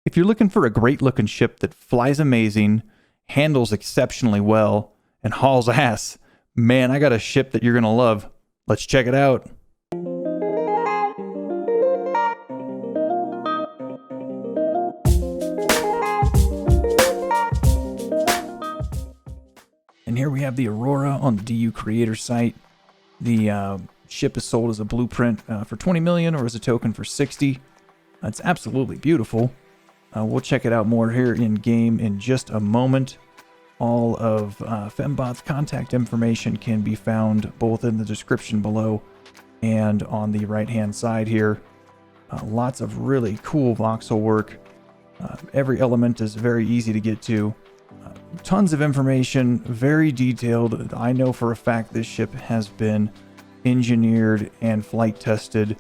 If you're looking for a great looking ship that flies amazing, handles exceptionally well, and hauls ass, man, I got a ship that you're going to love. Let's check it out. And here we have the Aurora on the DU Creator site. The ship is sold as a blueprint for 20 million or as a token for 60. It's absolutely beautiful. We'll check it out more here in game in just a moment. All of Fembot's contact information can be found both in the description below and on the right hand side here. Lots of really cool voxel work. Every element is very easy to get to. Tons of information, very detailed. I know for a fact this ship has been engineered and flight tested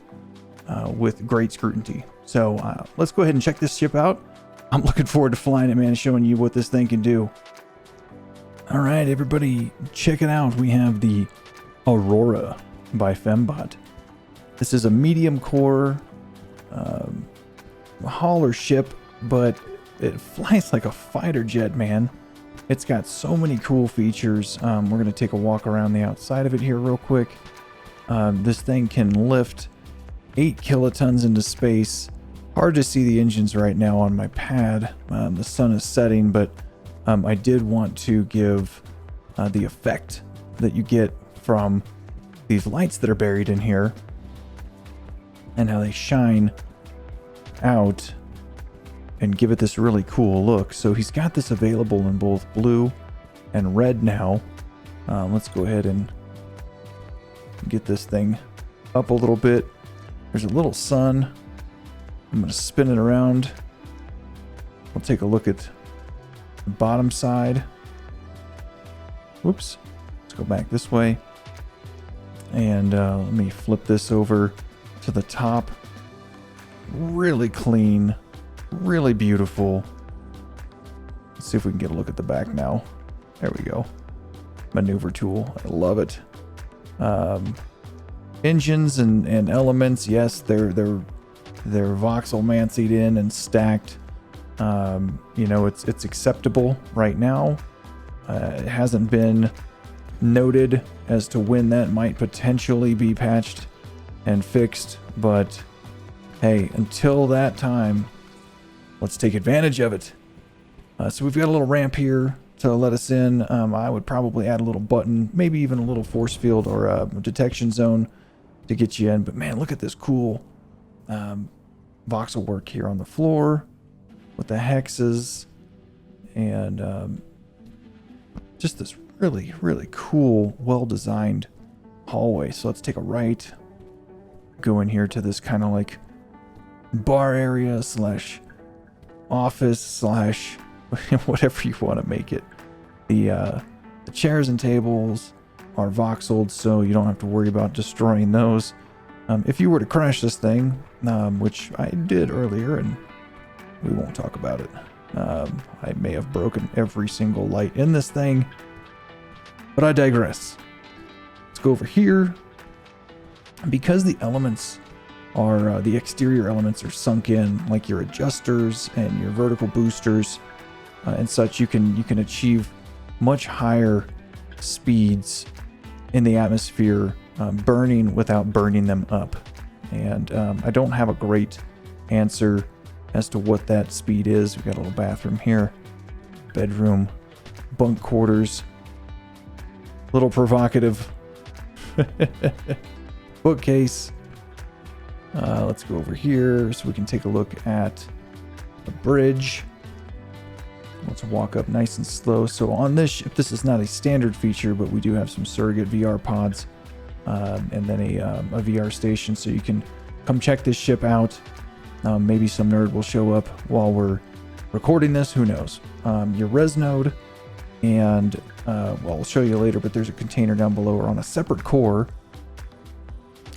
with great scrutiny. So let's go ahead and check this ship out. I'm looking forward to flying it, man, showing you what this thing can do. All right, everybody, check it out. We have the Aurora by Fembot. This is a medium core hauler ship, but it flies like a fighter jet, man. It's got so many cool features. We're going to take a walk around the outside of it here real quick. This thing can lift 8 kilotons into space. Hard to see the engines right now on my pad. The sun is setting, but I did want to give the effect that you get from these lights that are buried in here and how they shine out and give it this really cool look. So he's got this available in both blue and red now. Let's go ahead and get this thing up a little bit. There's a little sun. I'm going to spin it around. We'll take a look at the bottom side. Whoops. Let's go back this way. And let me flip this over to the top. Really clean. Really beautiful. Let's see if we can get a look at the back now. There we go. Maneuver tool. I love it. Engines and elements, yes, they're voxel mancied in and stacked. You know, it's acceptable right now. It hasn't been noted as to when that might potentially be patched and fixed, but hey, until that time, let's take advantage of it. So we've got a little ramp here to let us in. I would probably add a little button, maybe even a little force field or a detection zone to get you in. But man, look at this cool voxel work here on the floor with the hexes and just this really, really cool, well-designed hallway. So let's take a right, go in here to this kind of like bar area slash office slash whatever you want to make it. The chairs and tables are voxeled, so you don't have to worry about destroying those. If you were to crash this thing, which I did earlier, and we won't talk about it, I may have broken every single light in this thing, but I digress. Let's go over here. Because the elements are, the exterior elements are sunk in, like your adjusters and your vertical boosters and such, you can achieve much higher speeds in the atmosphere, burning without burning them up. And I don't have a great answer as to what that speed is. We've got a little bathroom here, bedroom, bunk quarters, little provocative bookcase. Let's go over here so we can take a look at the bridge. Let's walk up nice and slow. So on this ship, this is not a standard feature, but we do have some surrogate VR pods and then a VR station, so you can come check this ship out. Maybe some nerd will show up while we're recording this, who knows. Your res node, and well, I'll show you later, but there's a container down below or on a separate core,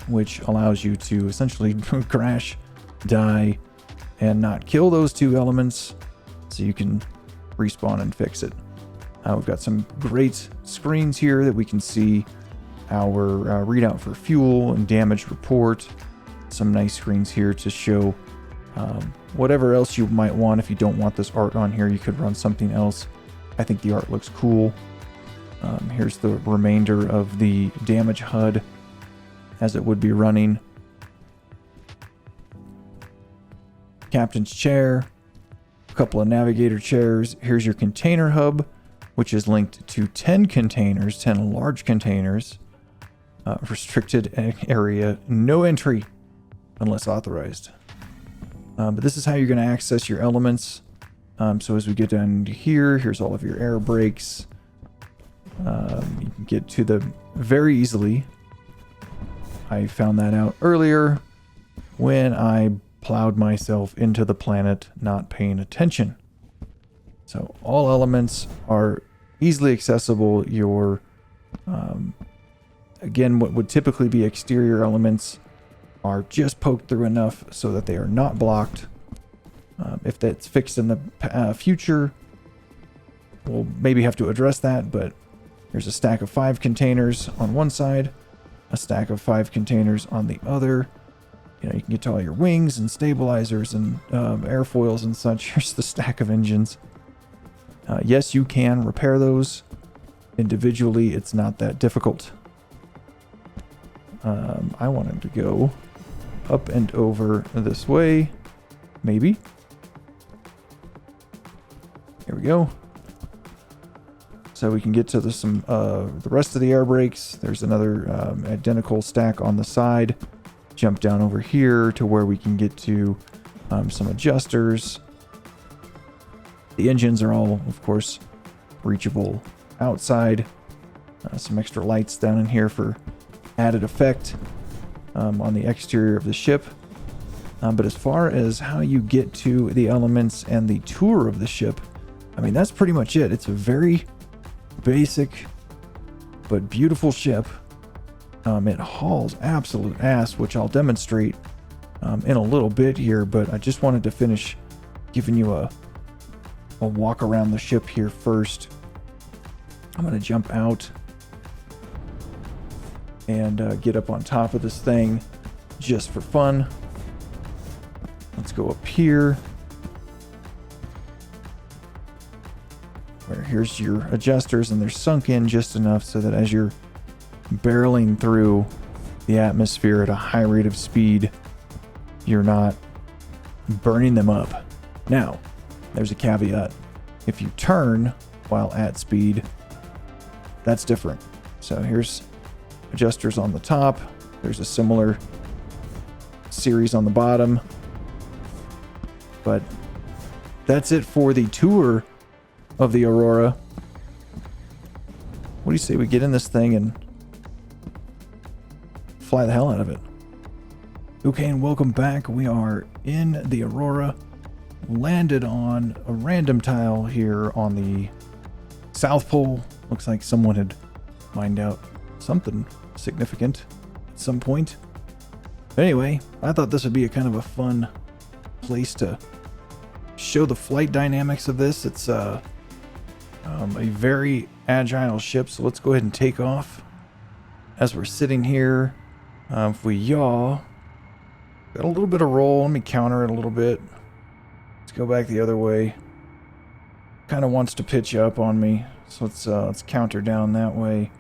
which allows you to essentially crash, die, and not kill those two elements, so you can respawn and fix it. We've got some great screens here that we can see our readout for fuel and damage report. Some nice screens here to show whatever else you might want. If you don't want this art on here, you could run something else. I think the art looks cool. Here's the remainder of the damage HUD as it would be running. Captain's chair, a couple of navigator chairs. Here's your container hub, which is linked to 10 containers, 10 large containers. Restricted area, no entry unless authorized. But this is how you're going to access your elements. So as we get down to here, here's all of your air brakes. You can get to them very easily. I found that out earlier when I plowed myself into the planet not paying attention. So all elements are easily accessible. Your again, what would typically be exterior elements are just poked through enough so that they are not blocked. If that's fixed in the future, we'll maybe have to address that, but here's a stack of 5 containers on one side, a stack of 5 containers on the other. You know, you can get to all your wings and stabilizers and airfoils and such. Here's the stack of engines. Yes, you can repair those individually. It's not that difficult. I wanted to go up and over this way. Maybe. Here we go. So we can get to the rest of the air brakes. There's another identical stack on the side. Jump down over here to where we can get to some adjusters. The engines are all, of course, reachable outside. Some extra lights down in here for added effect on the exterior of the ship. But as far as how you get to the elements and the tour of the ship, I mean, that's pretty much it. It's a very basic but beautiful ship. It hauls absolute ass, which I'll demonstrate in a little bit here, but I just wanted to finish giving you a walk around the ship here first. I'm going to jump out and get up on top of this thing just for fun. Let's go up here. Where here's your adjusters, and they're sunk in just enough so that as you're barreling through the atmosphere at a high rate of speed, you're not burning them up. Now, there's a caveat. If you turn while at speed, that's different. So here's adjusters on the top. There's a similar series on the bottom. But that's it for the tour of the Aurora. What do you say we get in this thing and fly the hell out of it? Okay, and welcome back. We are in the Aurora. Landed on a random tile here on the South Pole. Looks like someone had mined out something significant at some point. But anyway, I thought this would be a kind of a fun place to show the flight dynamics of this. It's a very agile ship, so let's go ahead and take off. As we're sitting here, if we yaw, got a little bit of roll. Let me counter it a little bit. Let's go back the other way. Kind of wants to pitch up on me, so let's counter down that way.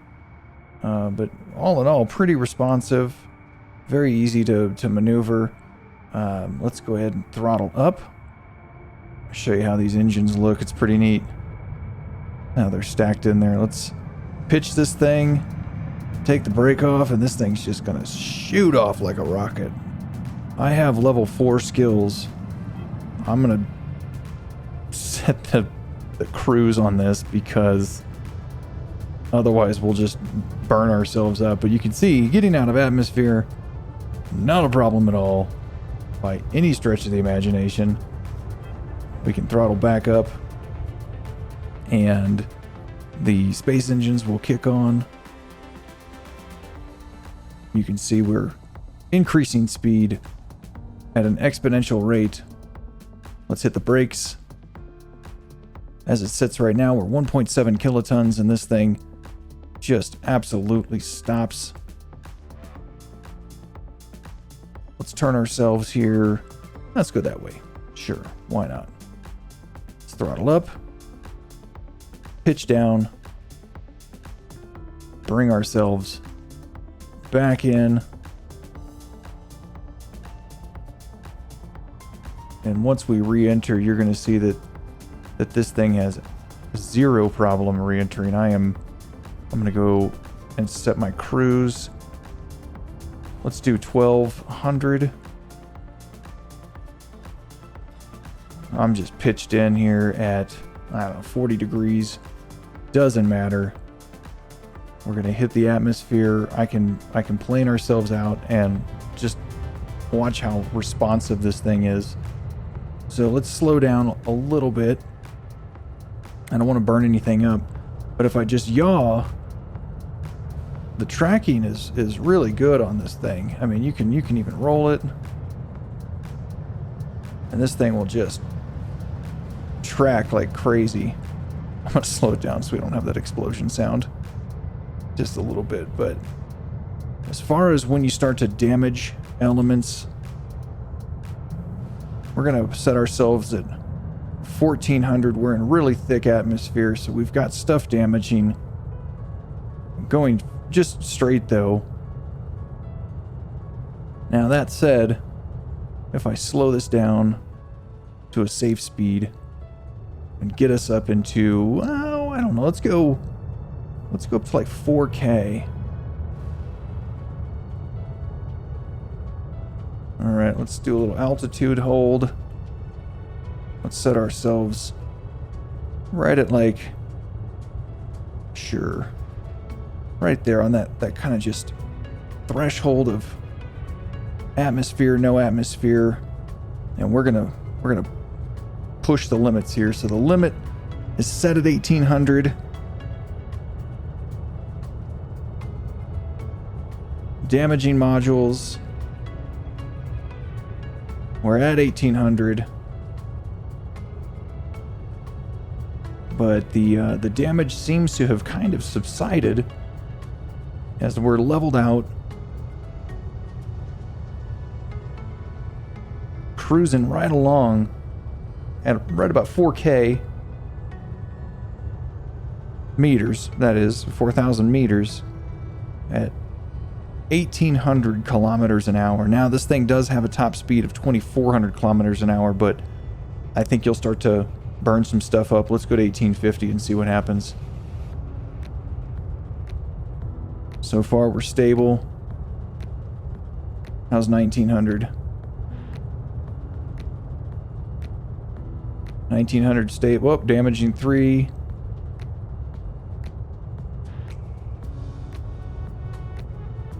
But all in all, pretty responsive, very easy to maneuver. Let's go ahead and throttle up. Show you how these engines look. It's pretty neat. Now they're stacked in there. Let's pitch this thing, take the brake off, and this thing's just gonna shoot off like a rocket. I have level 4 skills. I'm gonna set the cruise on this because otherwise we'll just burn ourselves up. But you can see getting out of atmosphere, not a problem at all by any stretch of the imagination. We can throttle back up and the space engines will kick on. You can see we're increasing speed at an exponential rate. Let's hit the brakes. As it sits right now, we're 1.7 kilotons, and this thing just absolutely stops. Let's turn ourselves here. Let's go that way. Sure, why not? Let's throttle up, pitch down, bring ourselves back in. And once we re-enter, you're going to see that this thing has zero problem re-entering. I'm going to go and set my cruise. Let's do 1200. I'm just pitched in here at, I don't know, 40 degrees. Doesn't matter. We're going to hit the atmosphere. I can plane ourselves out and just watch how responsive this thing is. So let's slow down a little bit. I don't want to burn anything up, but if I just yaw, the tracking is really good on this thing. I mean, you can even roll it, and this thing will just track like crazy. I'm gonna slow it down so we don't have that explosion sound just a little bit. But as far as when you start to damage elements, we're going to set ourselves at 1400. We're in really thick atmosphere, so we've got stuff damaging. Going just straight, though. Now, that said, if I slow this down to a safe speed and get us up into, oh, I don't know, let's go up to like 4K. All right, let's do a little altitude hold. Let's set ourselves right at like, sure, right there on that kind of just threshold of atmosphere, no atmosphere. And we're gonna push the limits here. So the limit is set at 1800. Damaging modules, we're at 1800, but the damage seems to have kind of subsided as we're leveled out, cruising right along at right about 4K meters, that is 4,000 meters at 1,800 kilometers an hour. Now, this thing does have a top speed of 2,400 kilometers an hour, but I think you'll start to burn some stuff up. Let's go to 1,850 and see what happens. So far, we're stable. How's 1,900? 1,900 stable. Oh, damaging 3.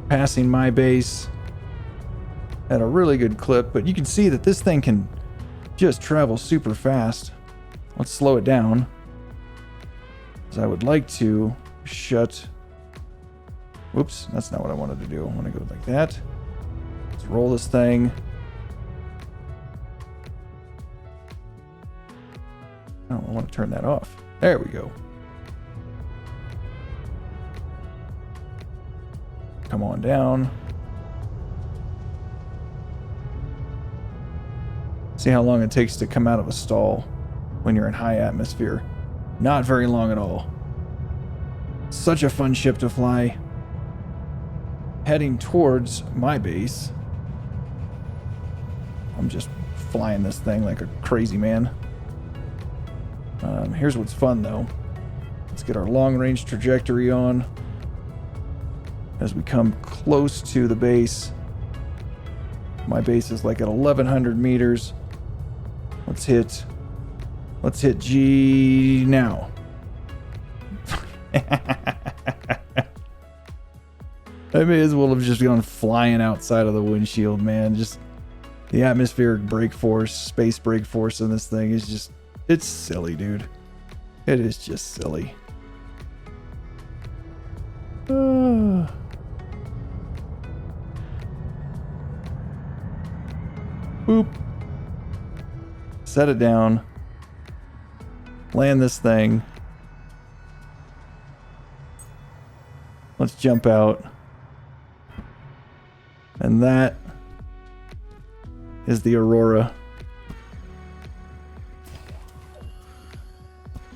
Passing my base at a really good clip, but you can see that this thing can just travel super fast. Let's slow it down, because I would like to shut. Whoops, that's not what I wanted to do. I want to go like that. Let's roll this thing. Oh, I want to turn that off. There we go. Come on down. See how long it takes to come out of a stall when you're in high atmosphere. Not very long at all. Such a fun ship to fly. Heading towards my base. I'm just flying this thing like a crazy man. Here's what's fun though. Let's get our long range trajectory on. As we come close to the base. My base is like at 1,100 meters. Let's hit G now. I may as well have just gone flying outside of the windshield, man. Just the atmospheric brake force, space brake force in this thing is just, it's silly, dude. It is just silly. Boop. Set it down. Land this thing. Let's jump out. And that is the Aurora.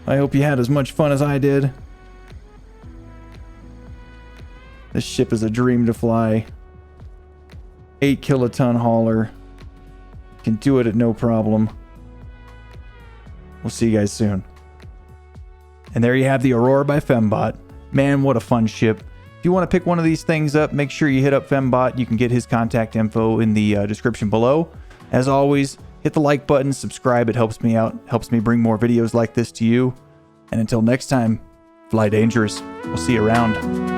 I hope you had as much fun as I did. This ship is a dream to fly. 8 kiloton hauler. Can do it at no problem. We'll see you guys soon. And there you have the Aurora by Fembot. Man, what a fun ship. If you want to pick one of these things up, make sure you hit up Fembot. You can get his contact info in the description below. As always, hit the like button, subscribe. It helps me out, helps me bring more videos like this to you. And until next time, fly dangerous. We'll see you around.